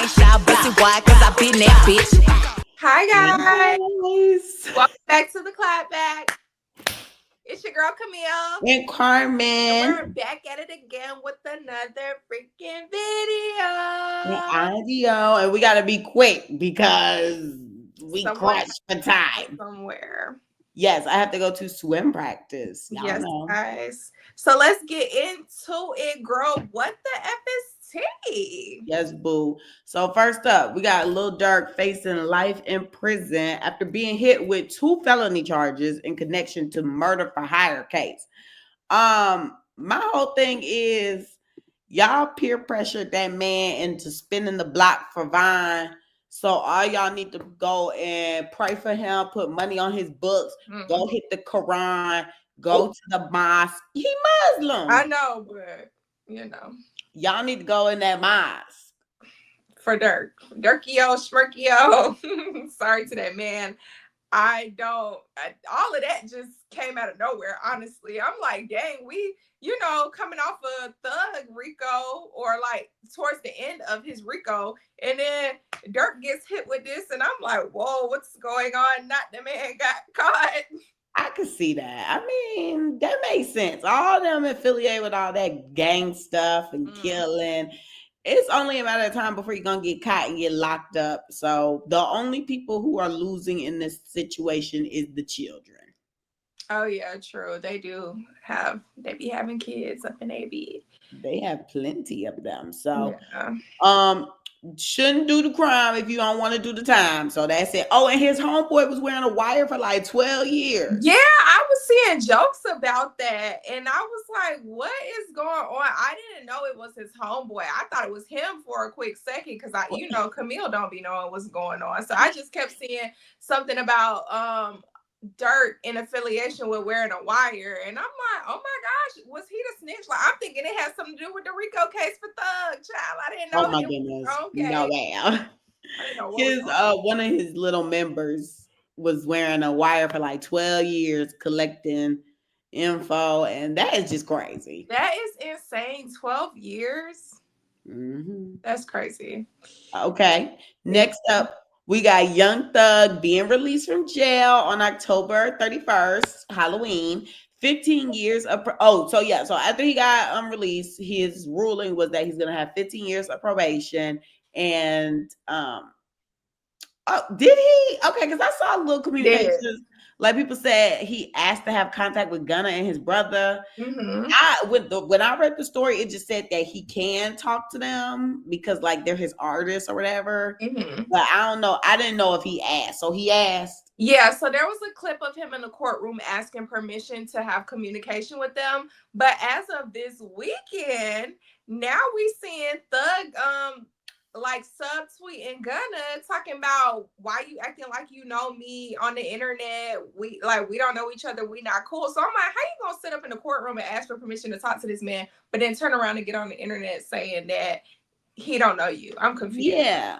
bitch. Y'all pussy wide, cause I been that bitch. Hi guys, Nice. welcome back to the Clapback. It's your girl Camille, And and we're Carmen. back at it again with another freaking And video. audio. And we gotta be quick because we Someone crushed for time. somewhere. Yes, I have to go to swim practice. Y'all Yes, know. guys. So let's get into it, girl. What the F is tea? Yes, boo. So first up, we got Lil Durk facing life in prison after being hit with 2 felony charges in connection to murder for hire case. My whole thing is y'all peer pressured that man into spinning the block for Vine. So all y'all need to go and pray for him, put money on his books, go hit the Quran, go to the mosque. He Muslim. I know, but Y'all need to go in that mosque. For Dirkio, Schmirkio. Sorry to that man. All of that just came out of nowhere, honestly. I'm like, dang, we, coming off of Thug Rico, or like towards the end of his Rico, and then Dirk gets hit with this, and I'm like, whoa, what's going on? Not the man got caught. I could see that. I mean, that makes sense. All them affiliated with all that gang stuff and killing. It's only a matter of time before you're going to get caught and get locked up. So the only people who are losing in this situation is the children. Oh, yeah, true. They be having kids up in AB. They have plenty of them. So, yeah. Shouldn't do the crime if you don't want to do the time. So that's it. Oh, and his homeboy was wearing a wire for like 12 years. Yeah, I was seeing jokes about that, and I was like, what is going on? I didn't know it was his homeboy. I thought it was him for a quick second, because Camille don't be knowing what's going on. So I just kept seeing something about Dirt in affiliation with wearing a wire, and I'm like, oh my gosh, was he the snitch? Like, I'm thinking it has something to do with the Rico case for Thug. Child, I didn't know. Oh my goodness. Okay. No, ma'am. His one of his little members was wearing a wire for like 12 years collecting info, and that is just crazy. That is insane. 12 years. That's crazy. Okay. Next up, we got Young Thug being released from jail on October 31st, Halloween. 15 years of so after he got released, his ruling was that he's gonna have 15 years of probation. And did he? Okay, because I saw little communications. Like people said he asked to have contact with Gunna and his brother. When I read the story, it just said that he can talk to them because like they're his artists or whatever. But I don't know. I didn't know if he asked. So he asked. Yeah, so there was a clip of him in the courtroom asking permission to have communication with them. But as of this weekend, now we seeing Thug like subtweeting Gunna, talking about why you acting like you know me on the internet. We don't know each other. We not cool. So I'm like, how you gonna sit up in the courtroom and ask for permission to talk to this man, but then turn around and get on the internet saying that he don't know you? I'm confused. Yeah.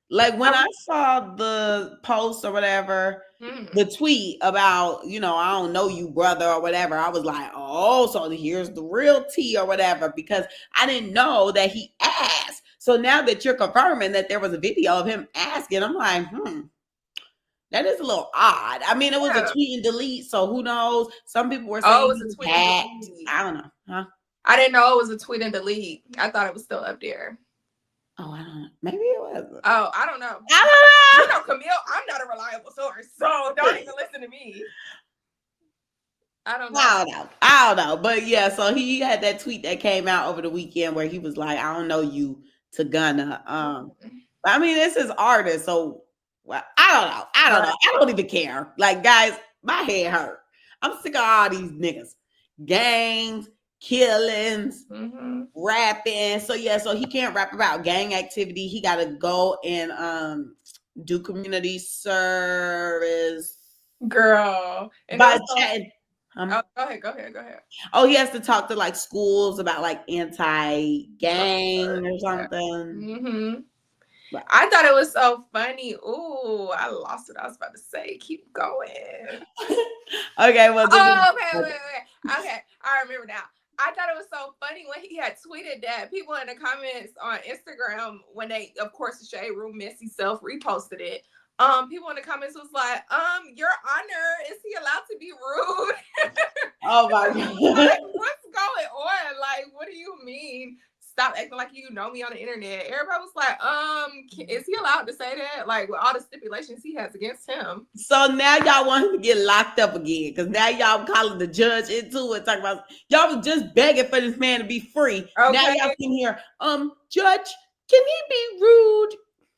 Like when I saw the post or whatever, the tweet about, I don't know you, brother, or whatever, I was like, oh, so here's the real tea or whatever, because I didn't know that he asked. So now that you're confirming that there was a video of him asking, I'm like, that is a little odd. I mean, it was a tweet and delete, so who knows? Some people were saying it was a tweet and delete. I don't know. Huh? I didn't know it was a tweet and delete. I thought it was still up there. Oh, I don't know. Maybe it wasn't. Oh, I don't know. Camille, I'm not a reliable source, so don't even listen to me. I don't know. But yeah, so he had that tweet that came out over the weekend where he was like, I don't know you, to Gunna. I mean, this is artist, so I don't know. I don't even care. Like, guys, my head hurt. I'm sick of all these niggas. Gangs, killings, rapping. So he can't rap about gang activity. He gotta go and do community service. Girl. And by chatting. Go ahead. Oh, he has to talk to like schools about like anti-gang or something. Right. I thought it was so funny. Ooh, I lost what I was about to say. Keep going. Okay, well. Okay, I remember now. I thought it was so funny when he had tweeted that. People in the comments on Instagram, when they, of course, the Shade Room Messy self reposted it. People in the comments was like, Your Honor, is he allowed to be rude? Oh my God. Like, what's going on? Like, what do you mean? Stop acting like you know me on the internet. Everybody was like, is he allowed to say that? Like, with all the stipulations he has against him. So now y'all want him to get locked up again because now y'all calling the judge into it, talking about y'all was just begging for this man to be free. Okay. Now y'all sitting here, Judge, can he be rude?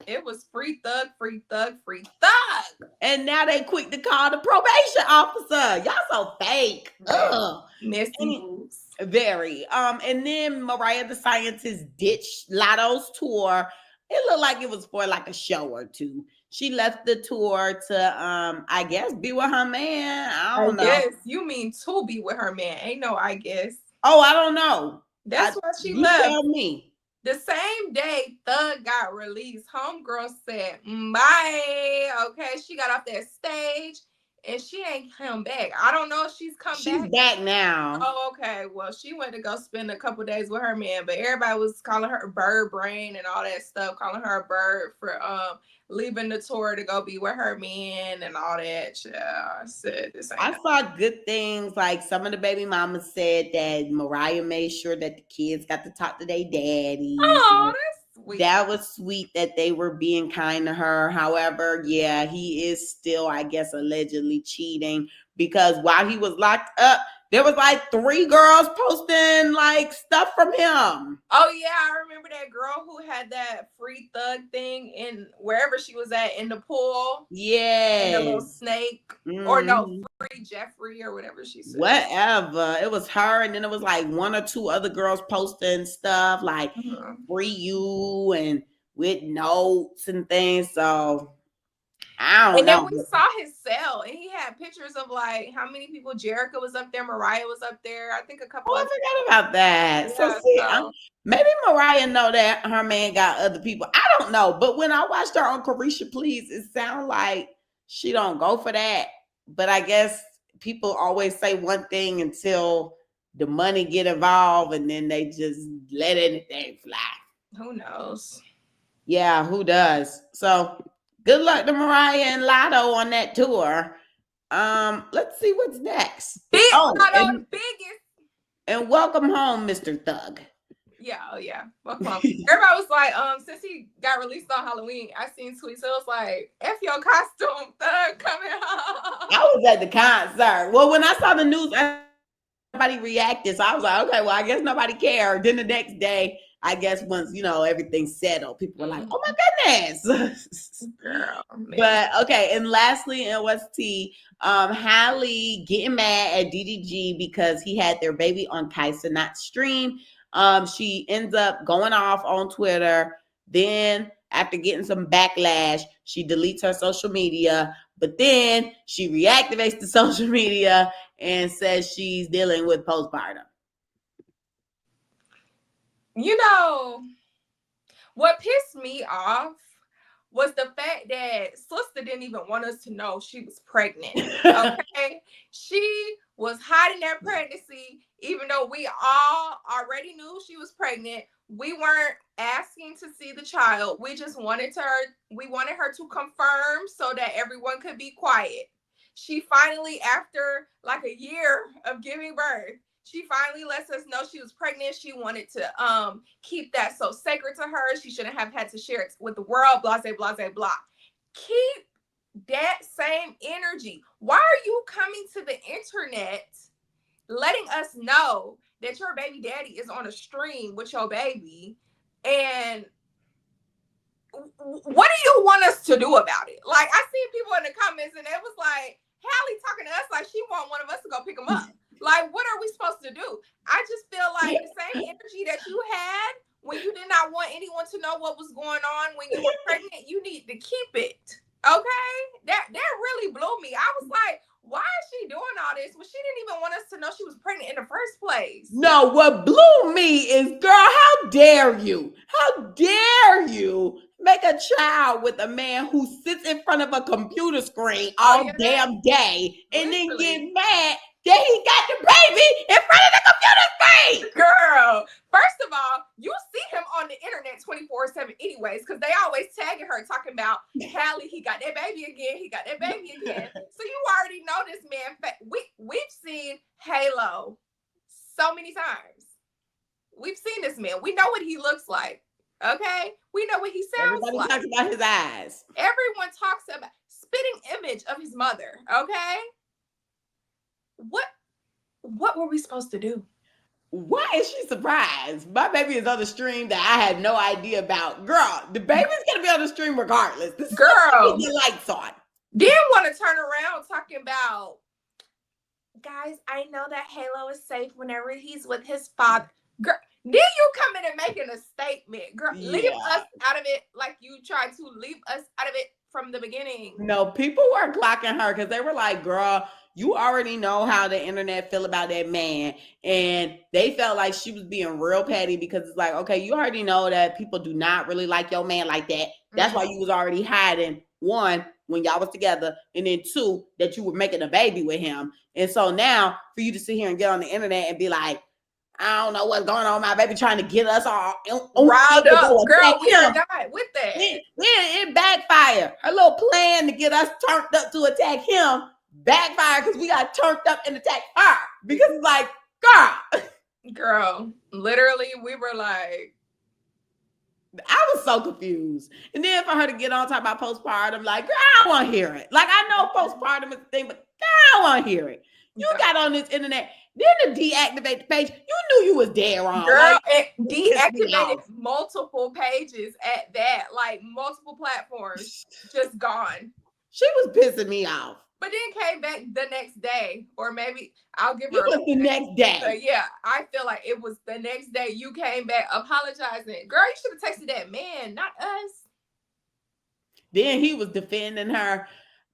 It was free thug, free thug, free thug. And now they quick to call the probation officer. Y'all so fake. Ugh. Messy moves. Very. And then Mariah the Scientist ditched Lotto's tour. It looked like it was for like a show or two. She left the tour to I guess be with her man. I don't know. Yes, you mean to be with her man. Ain't no I guess. Oh, I don't know. That's why she left. Tell me. The same day Thug got released, homegirl said, bye. Okay, she got off that stage and she ain't come back. I don't know if she's back. She's back now. Oh, okay. Well, she went to go spend a couple days with her man, but everybody was calling her bird brain and all that stuff, calling her a bird for leaving the tour to go be with her man and all that. Yeah, I said this. I saw good things. Like some of the baby mamas said that Mariah made sure that the kids got to talk to their daddy. Oh, that's sweet. That was sweet that they were being kind to her. However, yeah, he is still, I guess, allegedly cheating because while he was locked up, there was like 3 girls posting like stuff from him. Oh yeah, I remember that girl who had that free thug thing in wherever she was at in the pool. Yeah, the little snake, or no, free Jeffrey or whatever she said. Whatever. It was her, and then it was like 1 or 2 other girls posting stuff like free you and with notes and things. So I don't know. And then we saw his cell, and he had pictures of like how many people. Jerica was up there, Mariah was up there. I think a couple. I forgot about that. Yeah, so maybe Mariah know that her man got other people. I don't know, but when I watched her on Carisha Please, it sounded like she don't go for that. But I guess people always say one thing until the money get involved, and then they just let anything fly. Who knows? Yeah, who does? So good luck to Mariah and Lotto on that tour. Let's see what's next. Lotto, the biggest. And welcome home, Mr. Thug. Yeah, oh yeah. Welcome home. Everybody was like, since he got released on Halloween, I seen tweets. So it was like, F your costume, Thug coming home. I was at the concert. Well, when I saw the news, everybody reacted. So I was like, okay, well, I guess nobody cared. Then the next day, I guess once, everything settled, people were like, oh my goodness. Girl, but okay. And lastly, in West T, Halle getting mad at DDG because he had their baby on Kaisa not stream. She ends up going off on Twitter. Then after getting some backlash, she deletes her social media, but then she reactivates the social media and says she's dealing with postpartum. What pissed me off was the fact that sister didn't even want us to know she was pregnant. Okay. She was hiding that pregnancy, even though we all already knew she was pregnant. We weren't asking to see the child. We just wanted her to confirm so that everyone could be quiet. She finally, after like a year of giving birth, she finally lets us know she was pregnant. She wanted to keep that so sacred to her. She shouldn't have had to share it with the world, blah, blah, blah, blah. Keep that same energy. Why are you coming to the internet letting us know that your baby daddy is on a stream with your baby? And what do you want us to do about it? Like, I see people in the comments and it was like, Halle talking to us like she want one of us to go pick him up. Like, what are we supposed to do? I just feel like the same energy that you had when you did not want anyone to know what was going on when you were pregnant, you need to keep it. Okay? That really blew me. I was like, why is she doing all this when she didn't even want us to know she was pregnant in the first place? No, what blew me is, girl, how dare you? How dare you make a child with a man who sits in front of a computer screen all damn day and then get mad that he got the baby in front of the computer screen. Girl, first of all, you see him on the internet 24/7 anyways, because they always tagging her talking about Halle, he got that baby again, he got that baby again. So you already know this man. We've seen Halo so many times. We've seen this man. We know what he looks like. Okay? We know what he sounds Everybody like. talks about his eyes. Everyone talks about spitting image of his mother. Okay? What were we supposed to do? Why is she surprised? My baby is on the stream that I had no idea about. Girl, the baby's gonna be on the stream regardless. This Girl, the lights on. Then want to turn around talking about, guys, I know that Halo is safe whenever he's with his father. Girl, then you come in and making a statement. Girl, leave us out of it like you tried to leave us out of it from the beginning. No, people were clocking her because they were like, girl, you already know how the internet feel about that man. And they felt like she was being real petty because it's like, okay, you already know that people do not really like your man like that. That's why you was already hiding, one, when y'all was together, and then two, that you were making a baby with him. And so now for you to sit here and get on the internet and be like, I don't know what's going on, my baby trying to get us all riled up. Girl, we are not with that. It backfired. Her little plan to get us turned up to attack him backfired because we got turned up and attacked her. Because it's like, girl, literally, we were like, I was so confused. And then for her to get on talk about postpartum, like, girl, I don't want to hear it. Like, I know postpartum is a thing, but girl, I don't want to hear it. You got on this internet, then to deactivate the page, you knew you was dead wrong. Girl, like, it deactivated multiple pages at that, like multiple platforms, just gone. She was pissing me off. But then came back the next day, or maybe I'll give her. It was the next day. Yeah, I feel like it was the next day you came back apologizing. Girl, you should have texted that man, not us. Then he was defending her.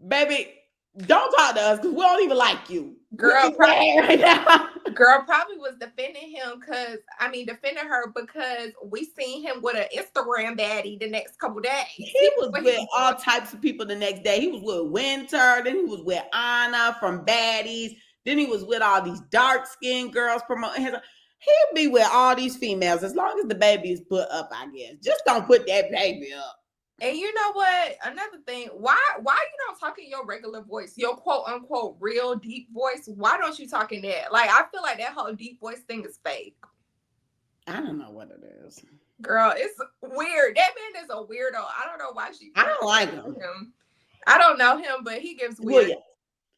Baby, don't talk to us because we don't even like you. Girl, probably was defending her because we seen him with an Instagram baddie the next couple days. He was with all types of people the next day. He was with Winter, then he was with Anna from Baddies, then he was with all these dark-skinned girls promoting his. He'll be with all these females as long as the baby is put up, I guess. Just don't put that baby up. And you know what? Another thing, why you don't talk in your regular voice, your quote unquote real deep voice? Why don't you talk in that? Like, I feel like that whole deep voice thing is fake. I don't know what it is. Girl, it's weird. That man is a weirdo. I don't know why I don't like him. I don't know him, but he gives weird. Well,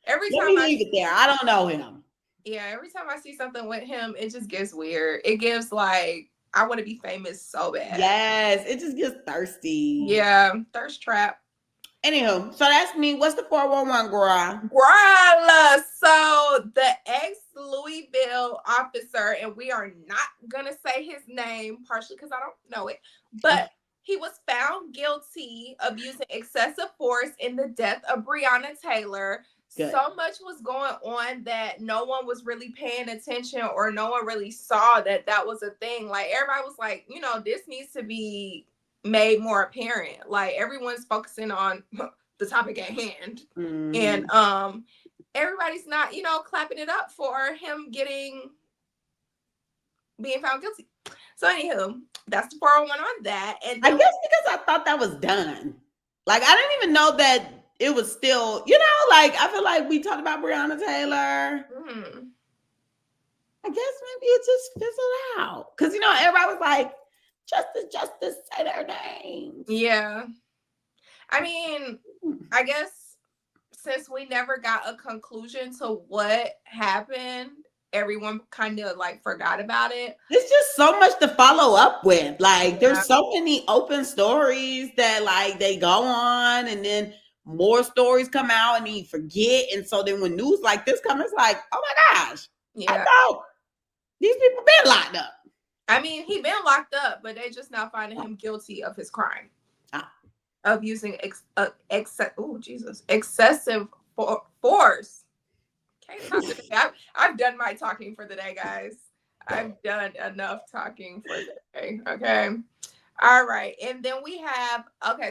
every Let time me leave it there. I don't know him. Yeah, every time I see something with him, it just gets weird. It gives like, I want to be famous so bad. Yes, it just gets thirsty. Yeah, thirst trap. Anywho, so that's me. What's the 411, girl? Girl, so the ex-Louisville officer, and we are not going to say his name, partially because I don't know it, but he was found guilty of using excessive force in the death of Breonna Taylor. Good. So much was going on that no one was really paying attention, or no one really saw that was a thing. Like, everybody was like, this needs to be made more apparent. Like, everyone's focusing on the topic at hand. And everybody's not, clapping it up for him being found guilty. So anywho, that's the 401 on that. And I guess because I thought that was done. Like, I didn't even know that it was still, like, I feel like we talked about Breonna Taylor. I guess maybe it just fizzled out. Because, everybody was like, justice, say their names. Yeah. I mean, I guess since we never got a conclusion to what happened, everyone kind of like forgot about it. There's just so much to follow up with. Like, there's so many open stories that like they go on, and then more stories come out and you forget. And so then when news like this comes, it's like, oh my gosh, I thought these people been locked up. I mean, he been locked up, but they just now finding him guilty of his crime of using excessive force. I've done my talking for the day, guys. I've done enough talking for the day. Okay. All right. And then we have,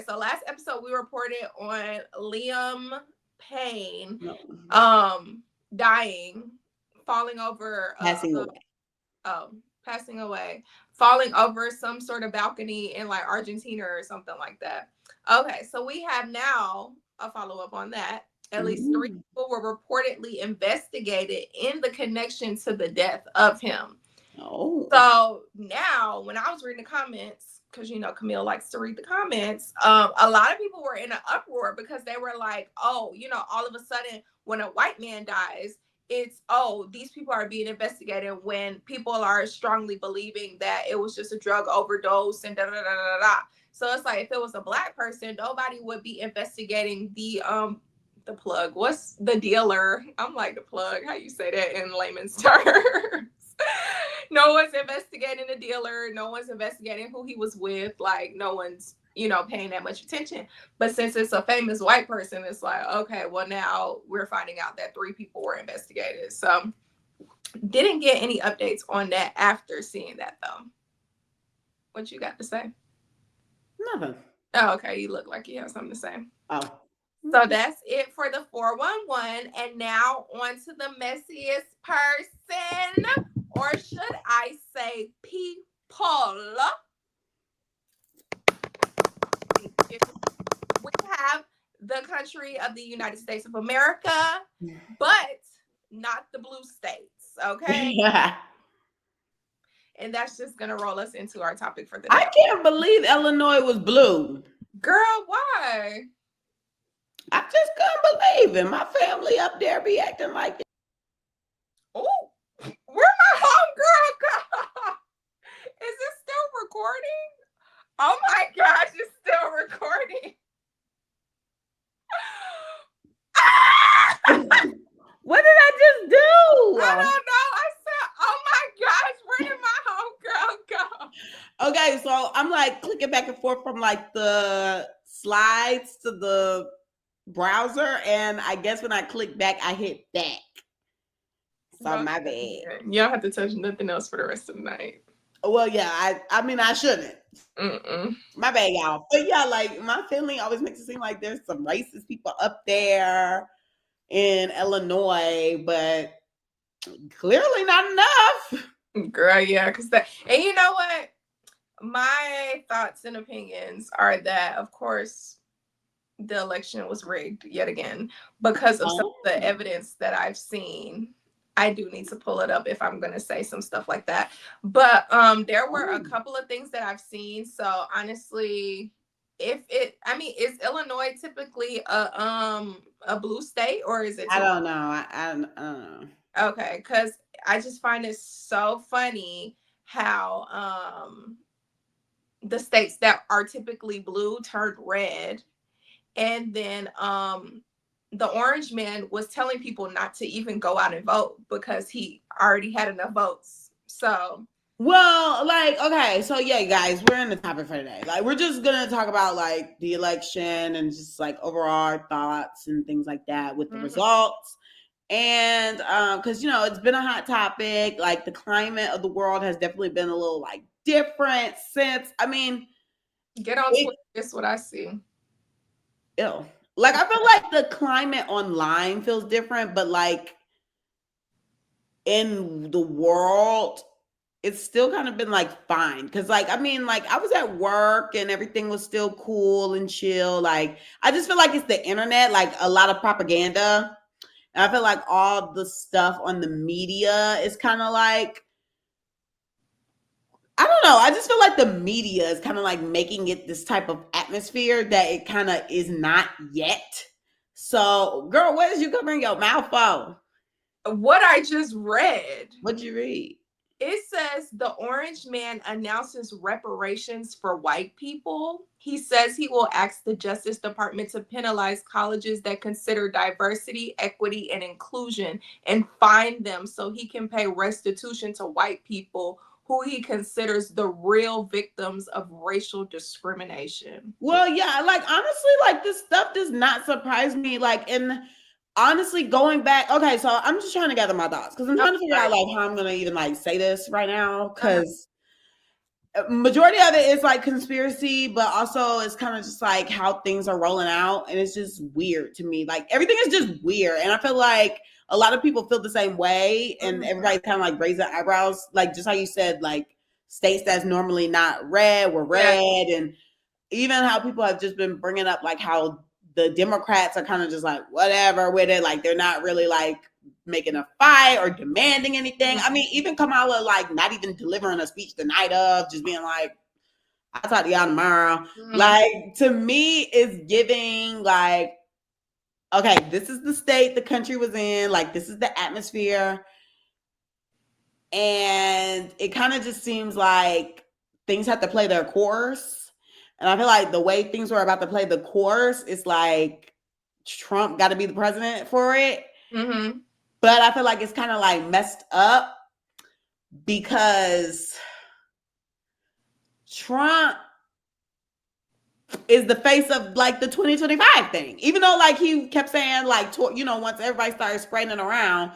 so last episode we reported on Liam Payne dying falling over Passing away. passing away, falling over some sort of balcony in like Argentina or something like that. Okay, so we have now a follow-up on that. At least 3 people were reportedly investigated in the connection to the death of him. Oh. So now when I was reading the comments, because you know Camille likes to read the comments, a lot of people were in an uproar because they were like, oh, you know, all of a sudden when a white man dies, it's, oh, these people are being investigated, when people are strongly believing that it was just a drug overdose and da da da da da. So it's like, if it was a black person, nobody would be investigating the plug. What's the dealer? I'm like, the plug. How you say that in layman's terms? No one's investigating the dealer. No one's investigating who he was with. Like, no one's, you know, paying that much attention. But since it's a famous white person, it's like, okay, well, now we're finding out that 3 people were investigated. So didn't get any updates on that after seeing that, though. What you got to say? Nothing. Oh, okay. You look like you have something to say. Oh. So that's it for the 411. And now on to the messiest person, or should I say people. We have the country of the United States of America, but not the blue states, okay? Yeah. And that's just going to roll us into our topic for the day. I can't believe Illinois was blue. Girl, why? I just couldn't believe it. My family up there be acting like it. Oh, where my homegirl go? Is it still recording? Oh my gosh, it's still recording. What did I just do? I don't know. I said, oh my gosh, where did my homegirl go? Okay, so I'm like clicking back and forth from like the slides to the browser, and I guess when I click back, I hit back. So my bad. You don't have to touch nothing else for the rest of the night. Well, yeah, I mean, I shouldn't. My bad, y'all. But yeah, like my family always makes it seem like there's some racist people up there in Illinois, but clearly not enough. Girl, yeah, because that, and you know what? My thoughts and opinions are that, of course, the election was rigged yet again because of some of the evidence that I've seen. I do need to pull it up if I'm going to say some stuff like that. But there were a couple of things that I've seen. So honestly, is Illinois typically a blue state, or is it? I don't know. I don't know. Okay, because I just find it so funny how the states that are typically blue turned red, and then the orange man was telling people not to even go out and vote because he already had enough votes. So, well, like, okay, so yeah, guys, we're in the topic for today. Like, we're just gonna talk about like the election and just like overall thoughts and things like that with the results. And because you know it's been a hot topic. Like the climate of the world has definitely been a little like different since. I mean, get on Twitter. That's what I see. Ew. Like, I feel like the climate online feels different, but like in the world, it's still kind of been like fine. Cause like, I mean, like I was at work and everything was still cool and chill. Like, I just feel like it's the internet, like a lot of propaganda. And I feel like all the stuff on the media is kind of like, I don't know. I just feel like the media is kind of like making it this type of atmosphere that it kind of is not yet. So, girl, what did you covering your mouth for? What I just read. What'd you read? It says the orange man announces reparations for white people. He says he will ask the Justice Department to penalize colleges that consider diversity, equity, and inclusion and fine them so he can pay restitution to white people who he considers the real victims of racial discrimination. Well, yeah, like honestly, like this stuff does not surprise me. Like, and honestly, going back, okay, so I'm just trying to gather my thoughts because I'm trying to figure out like how I'm gonna even like say this right now. Because majority of it is like conspiracy, but also it's kind of just like how things are rolling out, and it's just weird to me. Like everything is just weird, and I feel like a lot of people feel the same way, and everybody's kind of like raising eyebrows, like just how you said, like states that's normally not red were red, and even how people have just been bringing up like how the Democrats are kind of just like whatever with it, like they're not really like making a fight or demanding anything. I mean, even Kamala like not even delivering a speech the night of, just being like, I'll talk to y'all tomorrow. Like to me, it's giving like, okay, this is the state the country was in, like this is the atmosphere. And it kind of just seems like things have to play their course. And I feel like the way things were about to play the course, it's like Trump got to be the president for it. But I feel like it's kind of like messed up because Trump is the face of like the 2025 thing. Even though like he kept saying like, you know, once everybody started spreading around,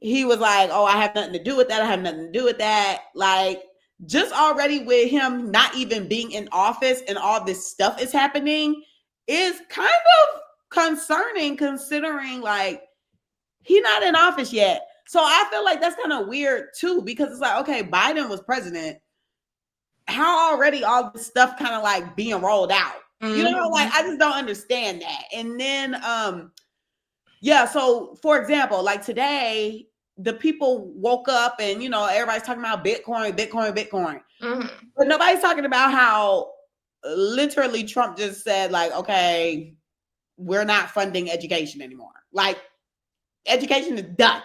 he was like, oh, I have nothing to do with that. I have nothing to do with that. Like just already with him not even being in office and all this stuff is happening is kind of concerning considering like he's not in office yet. So I feel like that's kind of weird too, because it's like, okay, Biden was president. How already all this stuff kind of like being rolled out? You know, like I just don't understand that. And then yeah, so for example, like today, the people woke up and you know, everybody's talking about Bitcoin. But nobody's talking about how literally Trump just said, like, okay, we're not funding education anymore. Like education is done.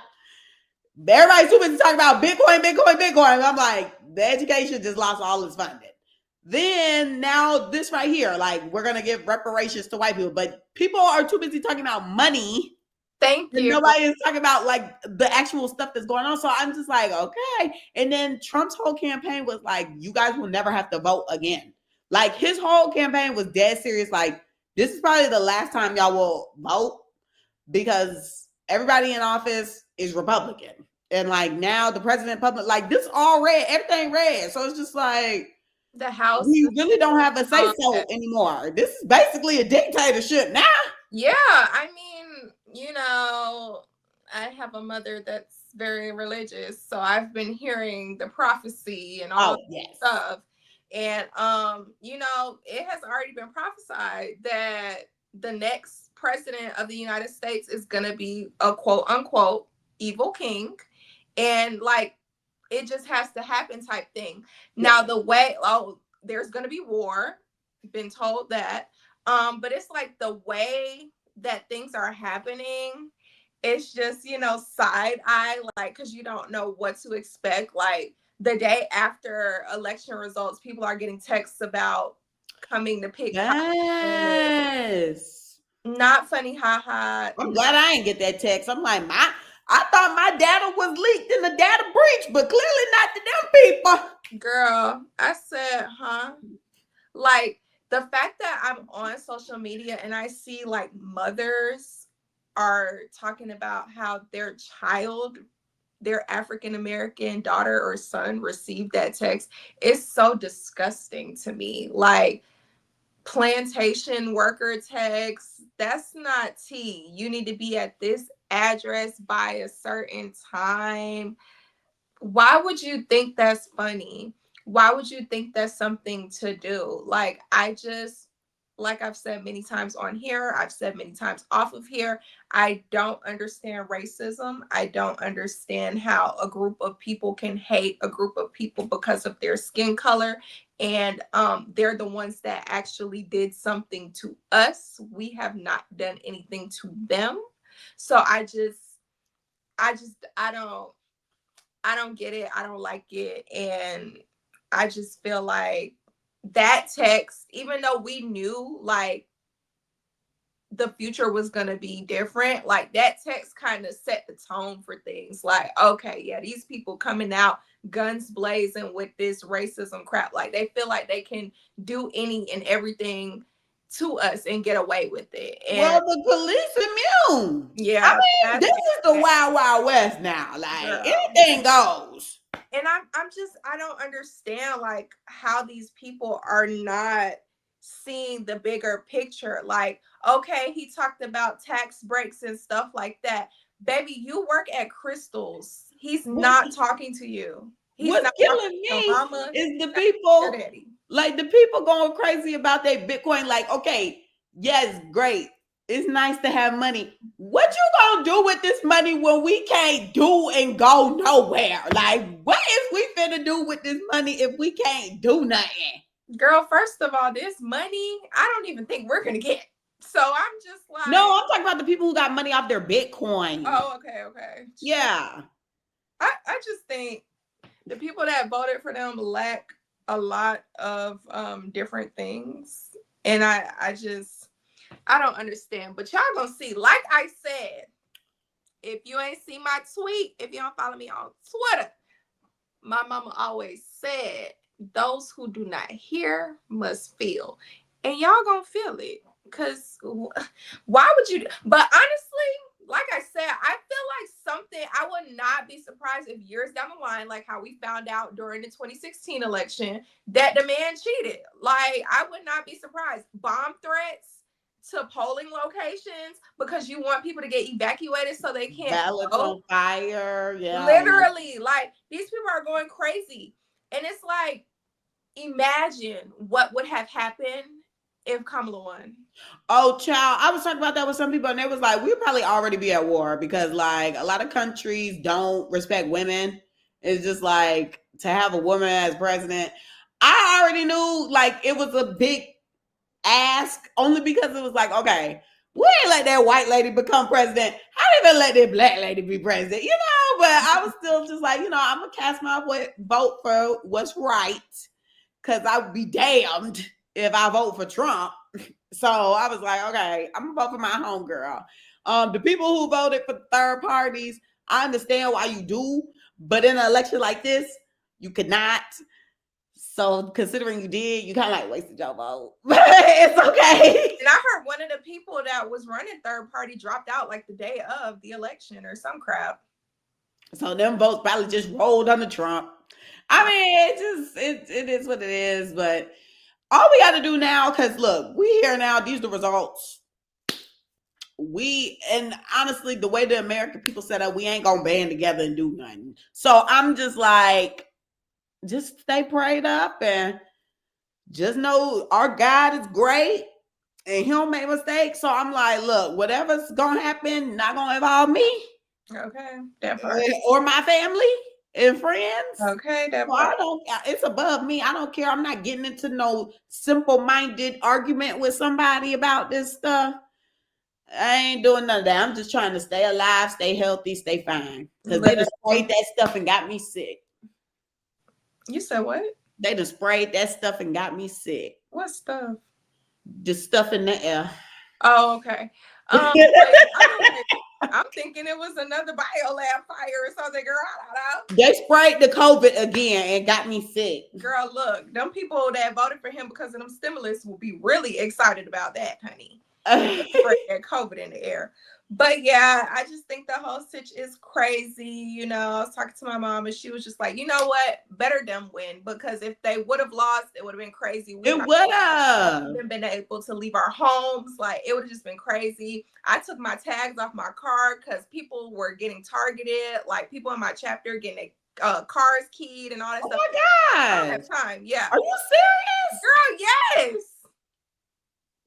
Everybody's too busy talking about Bitcoin. I'm like, the education just lost all its funding. Then now this right here, like we're gonna give reparations to white people, but people are too busy talking about money. Thank you. Nobody is talking about like the actual stuff that's going on. So I'm just like, okay. And then Trump's whole campaign was like, you guys will never have to vote again. Like his whole campaign was dead serious. Like this is probably the last time y'all will vote because everybody in office is Republican. And like now the president public, like this all red, everything red. So it's just like the House. We really don't have a say so anymore. This is basically a dictatorship now. Yeah, I mean, you know, I have a mother that's very religious, so I've been hearing the prophecy and all that stuff. And you know, it has already been prophesied that the next president of the United States is gonna be a quote unquote evil king. And like it just has to happen type thing. Now the way there's gonna be war, been told that. But it's like the way that things are happening, it's just, you know, side eye, like, because you don't know what to expect. Like the day after election results, people are getting texts about coming to pick. Yes. Not funny, haha. I'm glad I ain't get that text. I'm like, I thought my data was leaked in the data breach, but clearly not to them people. Girl, I said, huh? Like the fact that I'm on social media and I see like mothers are talking about how their child, their African-American daughter or son received that text is so disgusting to me. Like plantation worker text, that's not tea. You need to be at this address by a certain time. Why would you think that's funny? Why would you think that's something to do? Like, I just, like I've said many times on here, I've said many times off of here, I don't understand racism. I don't understand how a group of people can hate a group of people because of their skin color. And they're the ones that actually did something to us. We have not done anything to them. So I don't get it. I don't like it. And I just feel like that text, even though we knew like the future was going to be different, like that text kind of set the tone for things. Like, okay, yeah, these people coming out guns blazing with this racism crap. Like they feel like they can do any and everything to us and get away with it. And well, the police immune. Yeah. I mean, this is the wild, wild west now. Like anything goes. And I don't understand like how these people are not seeing the bigger picture. Like, okay, he talked about tax breaks and stuff like that. Baby, you work at Crystals. He's not talking to you. He's What's not killing talking to me your mama. is the Your people, daddy. like the people going crazy about their Bitcoin. Like, okay, yes, great. It's nice to have money. What you gonna do with this money when we can't do and go nowhere? Like, what is we finna do with this money if we can't do nothing? Girl, first of all, this money, I don't even think we're gonna get. So I'm just like, No, I'm talking about the people who got money off their Bitcoin. oh, okay. Yeah. I just think the people that voted for them lack a lot of different things. And I don't understand. But y'all gonna see, like I said, if you ain't see my tweet, if you don't follow me on Twitter, my mama always said, those who do not hear must feel. And y'all gonna feel it. Because why would you? But honestly, like I said, I feel like something, I would not be surprised if years down the line, like how we found out during the 2016 election, that the man cheated. Like, I would not be surprised. Bomb threats to polling locations because you want people to get evacuated so they can't ballots on fire. Yeah. Literally, like these people are going crazy. And it's like, imagine what would have happened if Kamala won. Oh, child, I was talking about that with some people, and they was like, we'd probably already be at war because, like, a lot of countries don't respect women. It's just like to have a woman as president. I already knew, like, it was a big ask only because it was like, okay, we ain't let that white lady become president. How they gonna let that black lady be president? You know, but I was still just like, I'm gonna cast my vote for what's right because I would be damned if I vote for Trump. So I was like, okay, I'm gonna vote for my homegirl. The people who voted for third parties, I understand why you do, but in an election like this, you could not. So considering you did, you kind of like wasted your vote. But it's okay. And I heard one of the people that was running third party dropped out like the day of the election or some crap. So them votes probably just rolled under Trump. I mean, it is what it is. But all we got to do now, because look, we here now. These are the results. And honestly, the way the American people set up, we ain't gonna band together and do nothing. So I'm just like, just stay prayed up and just know our God is great and he don't make mistakes. So I'm like, look, whatever's gonna happen, not gonna involve me. Okay, that part. Or my family and friends. Okay, that part. It's above me. I don't care. I'm not getting into no simple-minded argument with somebody about this stuff. I ain't doing none of that. I'm just trying to stay alive, stay healthy, stay fine. Because they just sprayed that stuff and got me sick. You said what? They just sprayed that stuff and got me sick. What stuff? The stuff in the air. Oh, okay. I'm thinking it was another biolab fire or something, girl. I don't know. They sprayed the COVID again and got me sick. Girl, look, them people that voted for him because of them stimulus will be really excited about that, honey. Spray that COVID in the air. But yeah, I just think the whole situation is crazy. I was talking to my mom and she was just like, you know what? Better them win, because if they would have lost, it would have been crazy. It would have been able to leave our homes. Like, it would have just been crazy. I took my tags off my car because people were getting targeted. Like, people in my chapter getting cars keyed and all that stuff. Oh my God. I don't have time. Yeah. Are you serious? Girl, yes.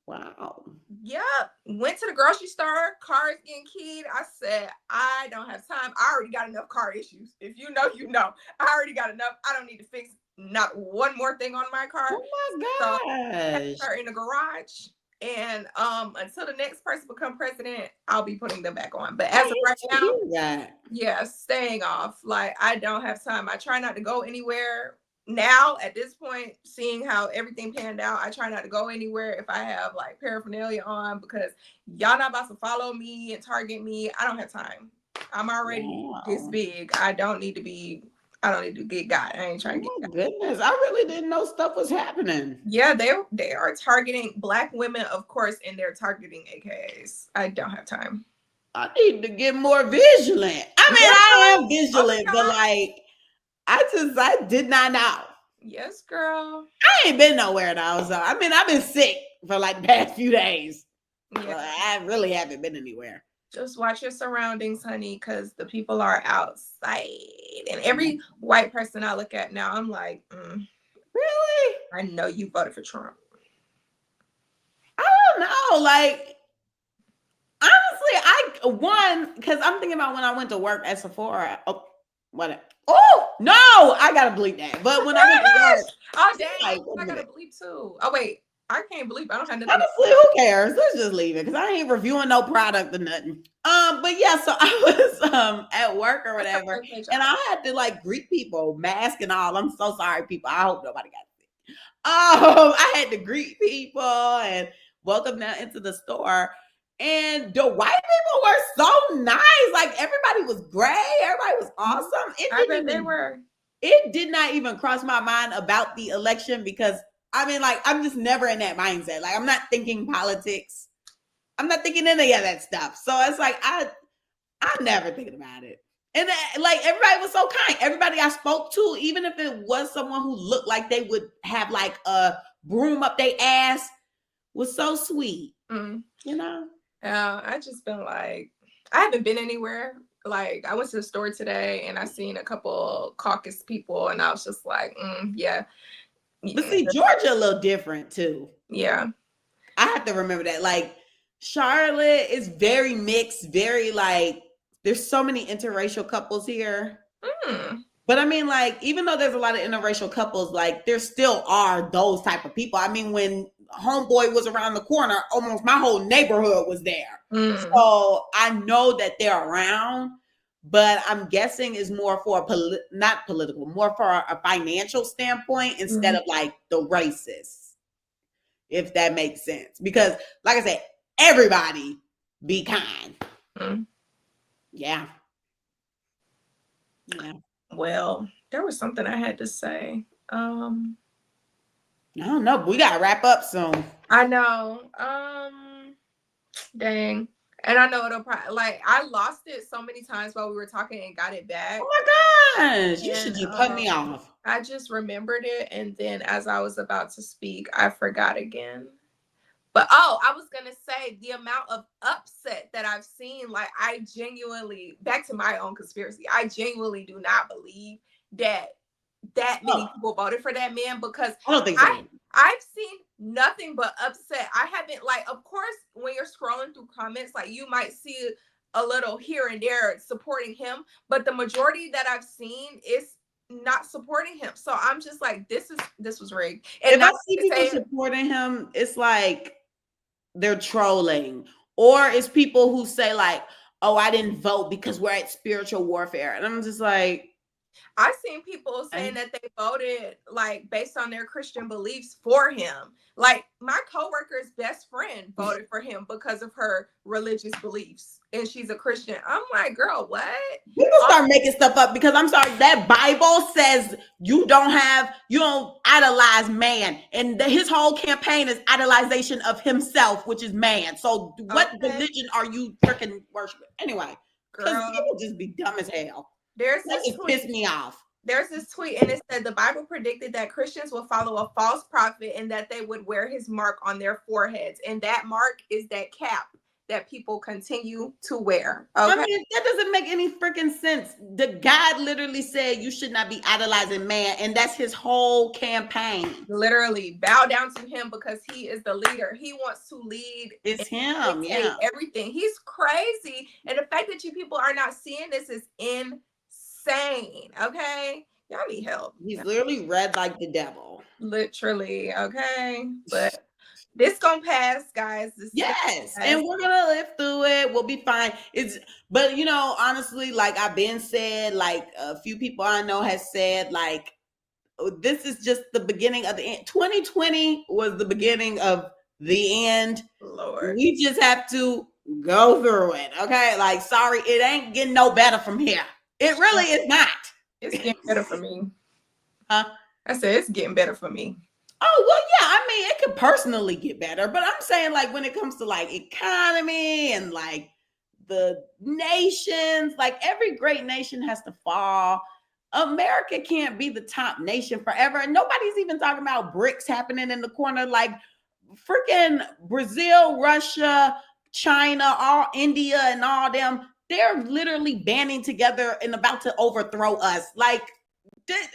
Wow. Yep. Went to the grocery store, cars getting keyed. I said, I don't have time. I already got enough car issues. If you know, you know. I already got enough. I don't need to fix not one more thing on my car. Oh my gosh. So I put her in the garage. And until the next person become president, I'll be putting them back on. But as of right now, yeah, staying off. Like, I don't have time. I try not to go anywhere. Now, at this point, seeing how everything panned out, I try not to go anywhere if I have like paraphernalia on, because y'all not about to follow me and target me. I don't have time. I'm already this big. I don't need to get got. I ain't trying to get got. Goodness, I really didn't know stuff was happening. Yeah, they are targeting Black women, of course, and they're targeting AKAs. I don't have time. I need to get more vigilant. I mean, I am vigilant, but like, I did not know. Yes, girl. I ain't been nowhere though. So I mean, I've been sick for like the past few days. Yeah. So I really haven't been anywhere. Just watch your surroundings, honey, because the people are outside. And every white person I look at now, I'm like, Really? I know you voted for Trump. I don't know. Like, honestly, because I'm thinking about when I went to work at Sephora. Oh, what? Oh, no, I got to bleep that. But when I went to work. Oh, dang. Like, I got to bleep too. Oh, wait. I can't bleep. I don't have nothing. Honestly, who cares? Let's just leave it because I ain't reviewing no product or nothing. But yeah, so I was at work or whatever, and I had to like greet people, mask and all. I'm so sorry, people. I hope nobody got sick. I had to greet people and welcome them into the store. And the white people were so nice. Like everybody was great. Everybody was awesome. I bet they were. It did not even cross my mind about the election because I mean, like, I'm just never in that mindset. Like, I'm not thinking politics. I'm not thinking any of that stuff. So it's like I'm never thinking about it. And like everybody was so kind. Everybody I spoke to, even if it was someone who looked like they would have like a broom up their ass, was so sweet. You know? I just been like, I haven't been anywhere. Like, I went to the store today and I seen a couple caucus people, and I was just like, yeah. But see, Georgia a little different too. Yeah. I have to remember that. Like, Charlotte is very mixed, very like, there's so many interracial couples here. But I mean, like, even though there's a lot of interracial couples, like, there still are those type of people. I mean, when homeboy was around the corner, almost my whole neighborhood was there. So I know that they're around, but I'm guessing is more for not political, more for a financial standpoint instead of like the racists, if that makes sense. Because like I said, everybody be kind. Yeah. Well, there was something I had to say. I don't know, but we gotta wrap up soon. I know. Dang. And I know it'll probably, like, I lost it so many times while we were talking and got it back. Oh my gosh, you should just cut me off. I just remembered it, and then as I was about to speak, I forgot again. But I was gonna say the amount of upset that I've seen, like, I genuinely, back to my own conspiracy, I genuinely do not believe that many people voted for that man, because I don't think so. I've seen nothing but upset. I haven't, like, of course, when you're scrolling through comments, like, you might see a little here and there supporting him, but the majority that I've seen is not supporting him. So I'm just like, this was rigged. And if I see people supporting him, it's like they're trolling, or it's people who say like, oh, I didn't vote because we're at spiritual warfare. And I'm just like, I've seen people saying that they voted like based on their Christian beliefs for him. Like, my coworker's best friend voted for him because of her religious beliefs, and she's a Christian. I'm like, girl, what? People start making stuff up because I'm sorry, that Bible says you don't idolize man, and his whole campaign is idolization of himself, which is man. So what religion are you freaking worshiping anyway? Because people just be dumb as hell. There's this tweet. Pissed me off. There's this tweet, and it said the Bible predicted that Christians will follow a false prophet and that they would wear his mark on their foreheads. And that mark is that cap that people continue to wear. Okay? I mean, that doesn't make any freaking sense. The God literally said you should not be idolizing man, and that's his whole campaign. Literally bow down to him because he is the leader. He wants to lead. It's him, yeah. Everything. He's crazy, and the fact that you people are not seeing this is insane. Okay, y'all need help. He's literally red like the devil. Literally, okay, but. This gonna pass, guys. Yes, and we're gonna live through it. We'll be fine. But you know, honestly, like I've been said, like a few people I know has said, like this is just the beginning of the end. 2020 was the beginning of the end. Lord, we just have to go through it. Okay, like sorry, it ain't getting no better from here. It really is not. It's getting better for me. Huh? I said it's getting better for me. Oh, well, yeah, I mean, it could personally get better, but I'm saying like when it comes to like economy and like the nations, like every great nation has to fall. America can't be the top nation forever. And nobody's even talking about BRICS happening in the corner. Like freaking Brazil, Russia, China, all India, and all them. They're literally banding together and about to overthrow us. Like, nobody's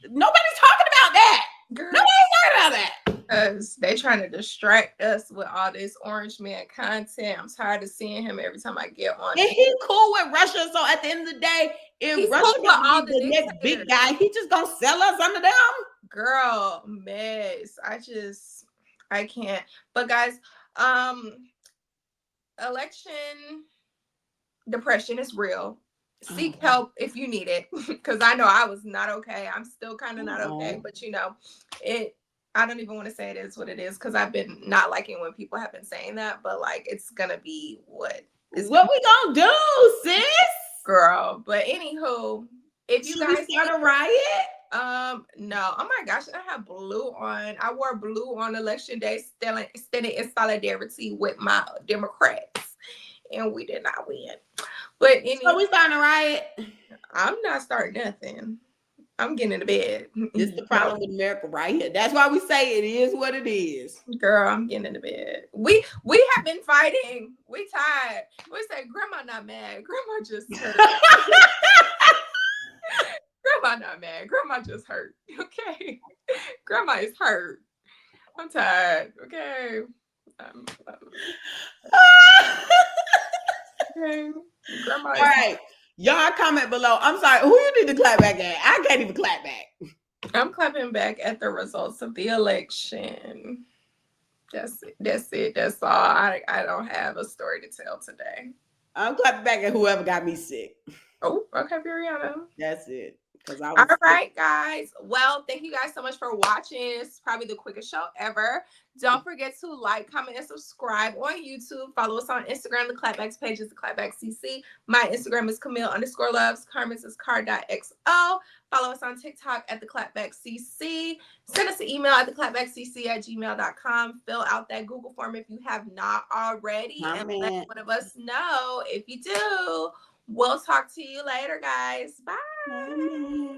talking about that. Girl, Nobody's talking about that. Because they trying to distract us with all this Orange Man content. I'm tired of seeing him every time I get on. And he cool with Russia. So at the end of the day, if He's Russia cool with all be the next dictators. big guy, he just gonna sell us under them. Girl, mess. I can't. But guys, election depression is real. Seek help if you need it, because I know I was not okay. I'm still kind of not okay, but you know, I don't even want to say it is what it is, because I've been not liking when people have been saying that, but like it's gonna be what we gonna do, sis? Girl. But anywho, if you guys start a riot? No. Oh my gosh, I have blue on. I wore blue on election day, standing in solidarity with my Democrats, and we did not win. But so we starting a riot? I'm not starting nothing. I'm getting into bed. This is the problem with America right here. That's why we say it is what it is. Girl, I'm getting into bed. We have been fighting. We tired. We say, Grandma not mad. Grandma just hurt. Grandma not mad. Grandma just hurt. Okay. Grandma is hurt. I'm tired. Okay. Okay. Grandma. All right. Y'all comment below. I'm sorry. Who you need to clap back at? I can't even clap back. I'm clapping back at the results of the election. That's it. That's all. I don't have a story to tell today. I'm clapping back at whoever got me sick. Oh, okay, Brianna. That's it. All right, guys. Well, thank you guys so much for watching. It's probably the quickest show ever. Don't forget to like, comment, and subscribe on YouTube. Follow us on Instagram. The Clapback's page is theclapbackcc. My Instagram is Camille_loves. Carmen's is car.xo. Follow us on TikTok at theclapbackcc. Send us an email at theclapbackcc@gmail.com. Fill out that Google form if you have not already. And let one of us know if you do. We'll talk to you later, guys. Bye. Bye.